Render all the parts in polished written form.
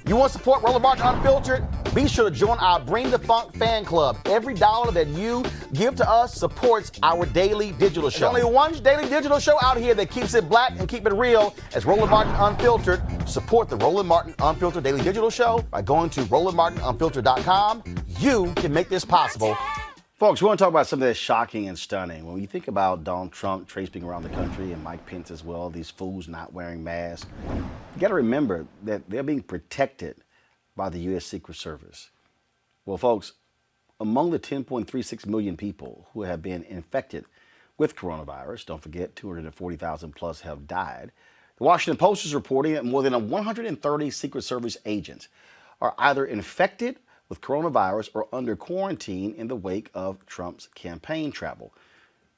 You want to support Roland Martin Unfiltered? Be sure to join our Bring the Funk fan club. Every dollar that you give to us supports our daily digital show. There's only one daily digital show out here that keeps it black and keep it real as Roland Martin Unfiltered. Support the Roland Martin Unfiltered daily digital show by going to RolandMartinUnfiltered.com. You can make this possible. Folks, we want to talk about something that's shocking and stunning. When you think about Donald Trump traipsing around the country and Mike Pence as well, these fools not wearing masks, you got to remember that they're being protected by the U.S. Secret Service. Well, folks, among the 10.36 million people who have been infected with coronavirus, don't forget 240,000 plus have died, the Washington Post is reporting that more than 130 Secret Service agents are either infected with coronavirus or under quarantine in the wake of Trump's campaign travel.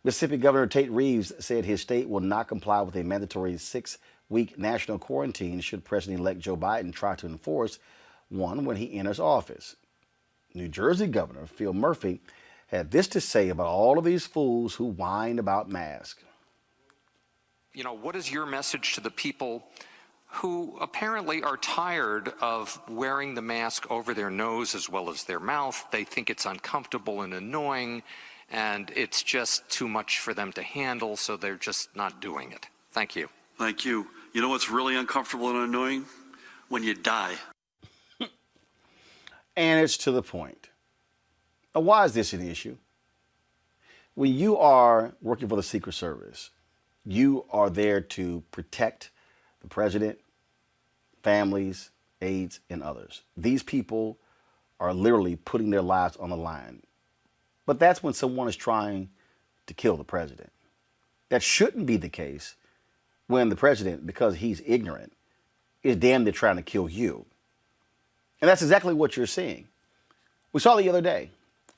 Mississippi Governor Tate Reeves said his state will not comply with a mandatory 6-week national quarantine should President-elect Joe Biden try to enforce one when he enters office. New Jersey Governor Phil Murphy had this to say about all of these fools who whine about masks. You know, what is your message to the people who apparently are tired of wearing the mask over their nose as well as their mouth? They think it's uncomfortable and annoying, and it's just too much for them to handle, so they're just not doing it. Thank you. Thank you. You know what's really uncomfortable and annoying? When you die. And it's to the point. Now, why is this an issue? When you are working for the Secret Service, you are there to protect the president, families, aides, and others. These people are literally putting their lives on the line. But that's when someone is trying to kill the president. That shouldn't be the case when the president, because he's ignorant, is damn near trying to kill you. And that's exactly what you're seeing. We saw the other day,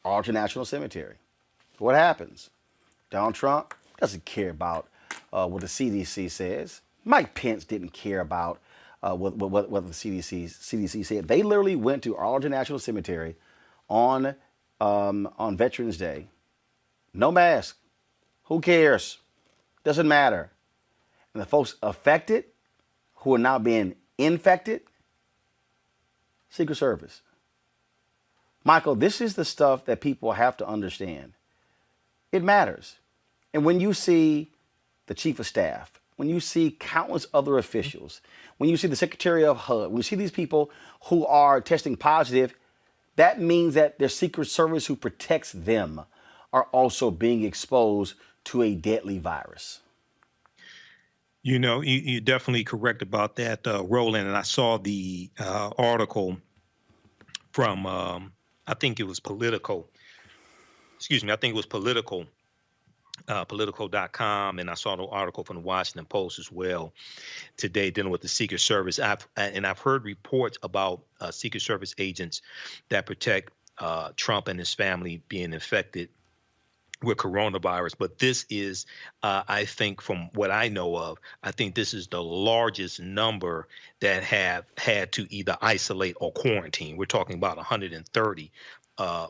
Arlington National Cemetery. What happens? Donald Trump doesn't care about what the CDC says. Mike Pence didn't care about what the CDC said. They literally went to Arlington National Cemetery on Veterans Day. No mask. Who cares? Doesn't matter. And the folks affected, who are now being infected, Secret Service. Michael, this is the stuff that people have to understand. It matters. And when you see the chief of staff, when you see countless other officials, when you see the Secretary of HUD, when you see these people who are testing positive, that means that their Secret Service who protects them are also being exposed to a deadly virus. You know, you're definitely correct about that, Roland. And I saw the article from, I think it was Political. Excuse me, I think it was Political. Political.com, and I saw the article from the Washington Post as well today dealing with the Secret Service. I've heard reports about Secret Service agents that protect Trump and his family being infected with coronavirus. But this is, I think, from what I know of, I think this is the largest number that have had to either isolate or quarantine. We're talking about 130.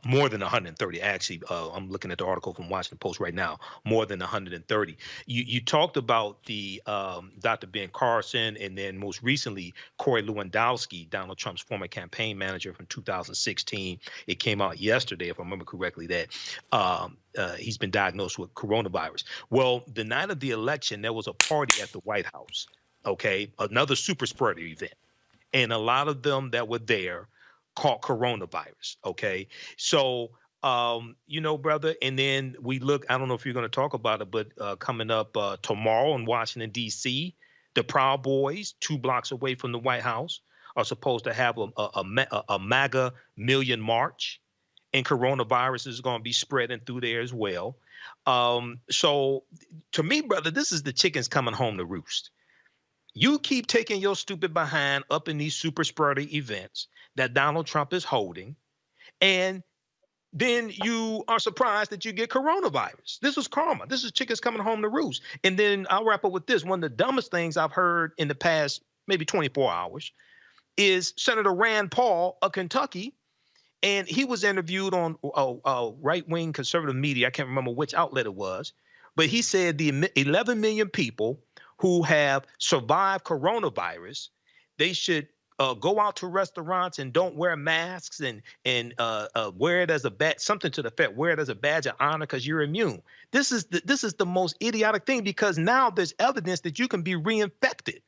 More than 130, actually. I'm looking at the article from Washington Post right now. More than 130. You talked about the Dr. Ben Carson, and then most recently Corey Lewandowski, Donald Trump's former campaign manager from 2016. It came out yesterday, if I remember correctly, that he's been diagnosed with coronavirus. Well, the night of the election, there was a party at the White House. Okay, another super spreader event, and a lot of them that were there caught coronavirus. Okay. So, you know, brother, and then we look, I don't know if you're going to talk about it, but coming up tomorrow in Washington, D.C., the Proud Boys, 2 blocks away from the White House, are supposed to have a MAGA million march, and coronavirus is going to be spreading through there as well. So to me, brother, this is the chickens coming home to roost. You keep taking your stupid behind up in these super spreader events that Donald Trump is holding, and then you are surprised that you get coronavirus. This is karma. This is chickens coming home to roost. And then I'll wrap up with this. One of the dumbest things I've heard in the past maybe 24 hours is Senator Rand Paul of Kentucky, and he was interviewed on right-wing conservative media. I can't remember which outlet it was, but he said the 11 million people who have survived coronavirus, they should go out to restaurants and don't wear masks and wear it as a badge, something to the effect, wear it as a badge of honor because you're immune. This is the most idiotic thing, because now there's evidence that you can be reinfected.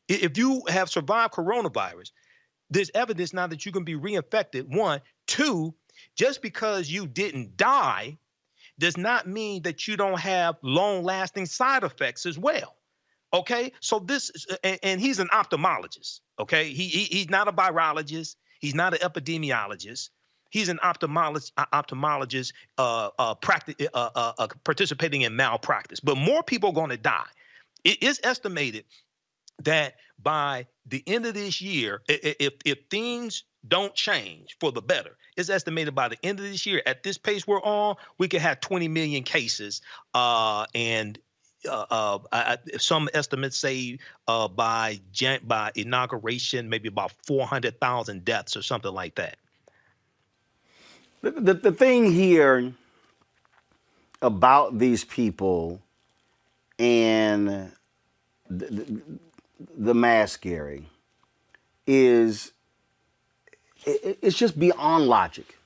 If you have survived coronavirus, there's evidence now that you can be reinfected. One, two, just because you didn't die does not mean that you don't have long-lasting side effects as well. Okay, so this and he's an ophthalmologist. Okay, he's not a virologist. He's not an epidemiologist. He's an ophthalmologist participating in malpractice. But more people are going to die. It is estimated that by the end of this year, if things don't change for the better, it's estimated by the end of this year, at this pace we're on, we could have 20 million cases, and some estimates say by inauguration, maybe about 400,000 deaths or something like that. The thing here about these people and the mask, Gary, is it's just beyond logic.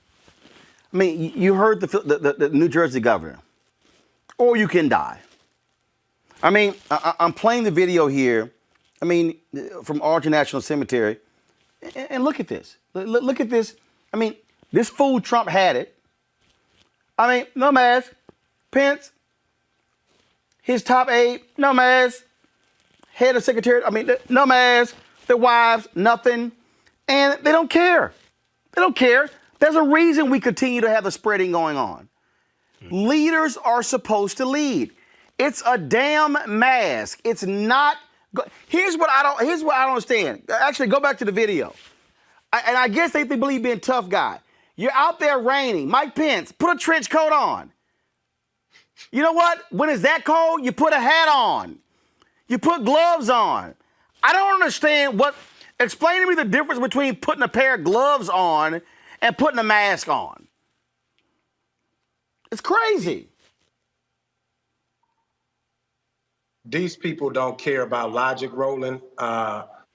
I mean, you heard the New Jersey governor, or you can die. I mean, I'm playing the video here, I mean, from Arlington National Cemetery, and look at this. Look at this. I mean, this fool Trump had it. I mean, no mask. Pence, his top aide, no mask. Head of secretary, I mean, no mask. Their wives, nothing. And they don't care. They don't care. There's a reason we continue to have the spreading going on. Leaders are supposed to lead. It's a damn mask. It's not. Here's what I don't understand. Actually, go back to the video. And I guess they believe being tough guy. You're out there raining. Mike Pence, put a trench coat on. You know what? When it's that cold, you put a hat on. You put gloves on. I don't understand what. Explain to me the difference between putting a pair of gloves on and putting a mask on. It's crazy. These people don't care about logic, Roland.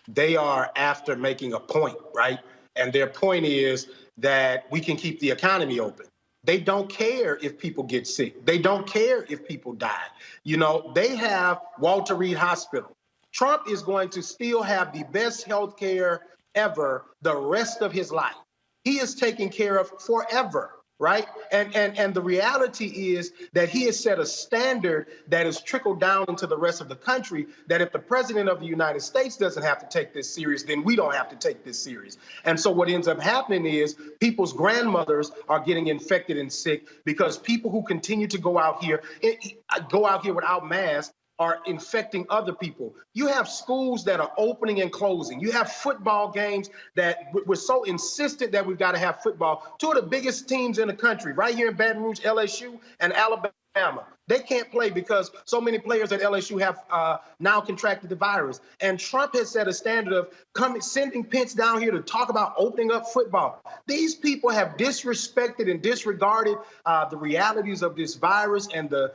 They are after making a point, right? And their point is that we can keep the economy open. They don't care if people get sick. They don't care if people die. You know, they have Walter Reed Hospital. Trump is going to still have the best health care ever the rest of his life. He is taken care of forever. Right. And the reality is that he has set a standard that has trickled down into the rest of the country, that if the president of the United States doesn't have to take this serious, then we don't have to take this serious. And so what ends up happening is people's grandmothers are getting infected and sick because people who continue to go out here without masks are infecting other people. You have schools that are opening and closing. You have football games that we're so insistent that we've got to have football. Two of the biggest teams in the country, right here in Baton Rouge, LSU and Alabama, they can't play because so many players at LSU have now contracted the virus. And Trump has set a standard of sending Pence down here to talk about opening up football. These people have disrespected and disregarded the realities of this virus and the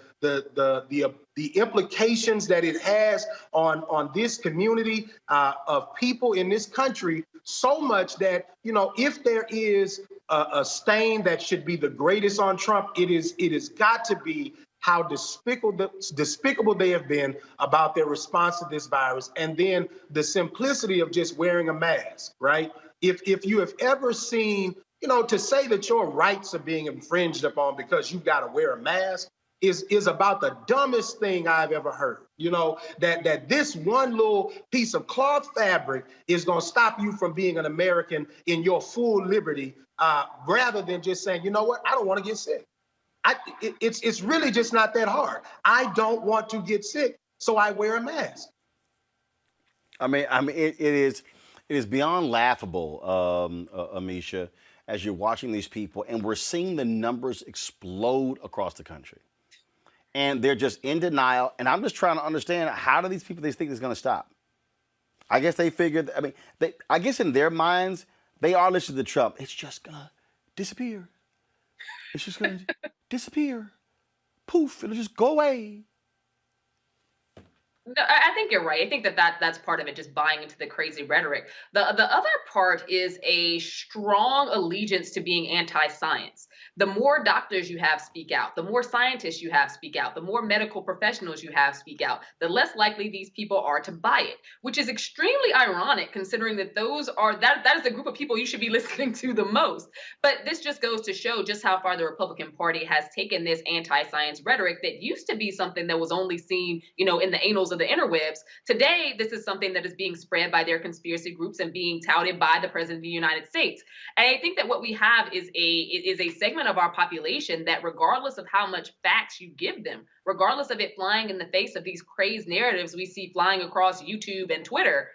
implications that it has on this community of people in this country, so much that, you know, if there is a stain that should be the greatest on Trump, it has got to be how despicable they have been about their response to this virus, and then the simplicity of just wearing a mask, right? If you have ever seen, you know, to say that your rights are being infringed upon because you've got to wear a mask is about the dumbest thing I've ever heard. You know, that this one little piece of cloth fabric is going to stop you from being an American in your full liberty, rather than just saying, you know what, I don't want to get sick. It's really just not that hard. I don't want to get sick, so I wear a mask. I mean, it is beyond laughable, Amisha, as you're watching these people, and we're seeing the numbers explode across the country, and they're just in denial. And I'm just trying to understand, how do these people think it's going to stop? I guess they figured. I mean, I guess in their minds, they are listening to Trump. It's just gonna disappear. It's just going to disappear. Poof, it'll just go away. No, I think you're right. I think that's part of it, just buying into the crazy rhetoric. The other part is a strong allegiance to being anti-science. The more doctors you have speak out, the more scientists you have speak out, the more medical professionals you have speak out, the less likely these people are to buy it, which is extremely ironic considering that that is the group of people you should be listening to the most. But this just goes to show just how far the Republican Party has taken this anti-science rhetoric that used to be something that was only seen, in the annals of the interwebs. Today, this is something that is being spread by their conspiracy groups and being touted by the President of the United States. And I think that what we have is a segment of our population that, regardless of how much facts you give them, regardless of it flying in the face of these crazed narratives we see flying across YouTube and Twitter,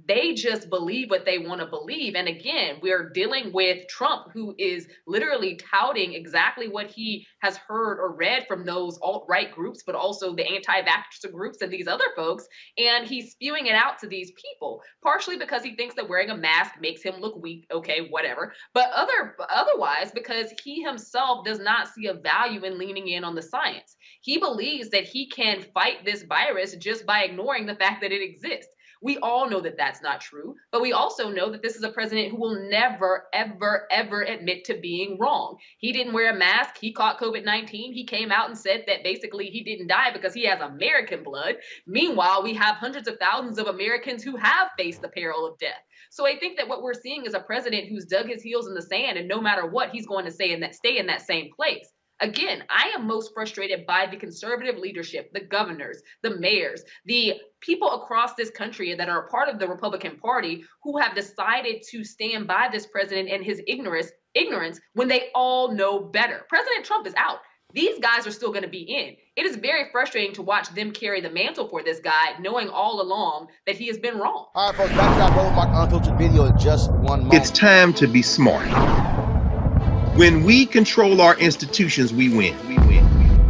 they just believe what they want to believe. And again, we're dealing with Trump, who is literally touting exactly what he has heard or read from those alt-right groups, but also the anti-vaxxer groups and these other folks. And he's spewing it out to these people, partially because he thinks that wearing a mask makes him look weak. Okay, whatever. But otherwise, because he himself does not see a value in leaning in on the science. He believes that he can fight this virus just by ignoring the fact that it exists. We all know that that's not true, but we also know that this is a president who will never, ever, ever admit to being wrong. He didn't wear a mask. He caught COVID-19. He came out and said that basically he didn't die because he has American blood. Meanwhile, we have hundreds of thousands of Americans who have faced the peril of death. So I think that what we're seeing is a president who's dug his heels in the sand, and no matter what, he's going to stay in that same place. Again, I am most frustrated by the conservative leadership, the governors, the mayors, the people across this country that are a part of the Republican Party who have decided to stand by this president and his ignorance when they all know better. President Trump is out. These guys are still going to be in. It is very frustrating to watch them carry the mantle for this guy, knowing all along that he has been wrong. All right, folks, back to our Roland Martin Unfiltered video in just one moment. It's time to be smart. When we control our institutions, we win.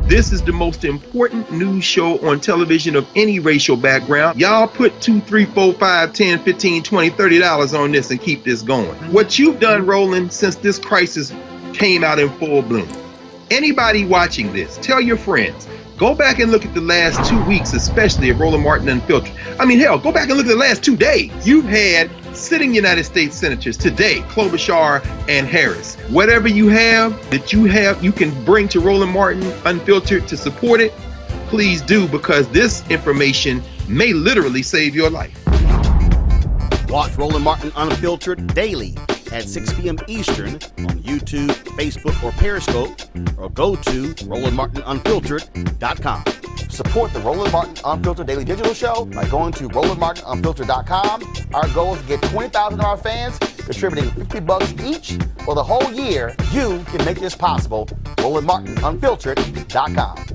This is the most important news show on television of any racial background. Y'all put $2, $3, $4, $5, $10, $15, $20, $30 on this and keep this going. What you've done, Roland, since this crisis came out in full bloom. Anybody watching this, tell your friends. Go back and look at the last 2 weeks, especially of Roland Martin Unfiltered. I mean, hell, go back and look at the last 2 days. You've had sitting United States senators today, Klobuchar and Harris. Whatever you can bring to Roland Martin Unfiltered to support it, please do, because this information may literally save your life. Watch Roland Martin Unfiltered daily at 6 p.m. Eastern on YouTube, Facebook, or Periscope, or go to RolandMartinUnfiltered.com. Support the Roland Martin Unfiltered Daily Digital Show by going to RolandMartinUnfiltered.com. Our goal is to get 20,000 of our fans contributing $50 each for the whole year. You can make this possible. RolandMartinUnfiltered.com.